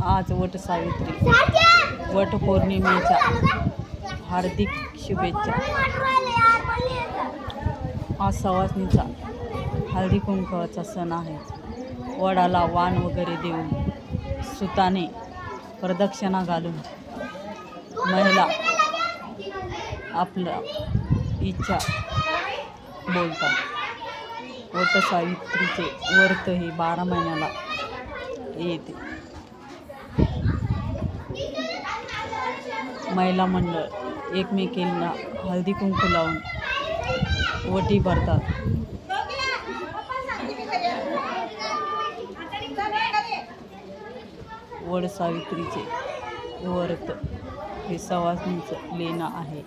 आज वटसावित्री वटपौर्णिमेच्या हार्दिक शुभेच्छा। आज सवासणीचा हळदी कुंकवाचा सण आहे। वडाला वाण वगैरे देऊन सुताने प्रदक्षिणा घालून महिला आपल्या इच्छा बोलतात। वटसावित्रीचे व्रत हे 12 महिन्याला येते। महिला मंडळ एकमेकींना हळदी कुंकू लावून वटी भरतात। वटसावित्रीचे व्रत हे सवासणीचं लेणं आहे।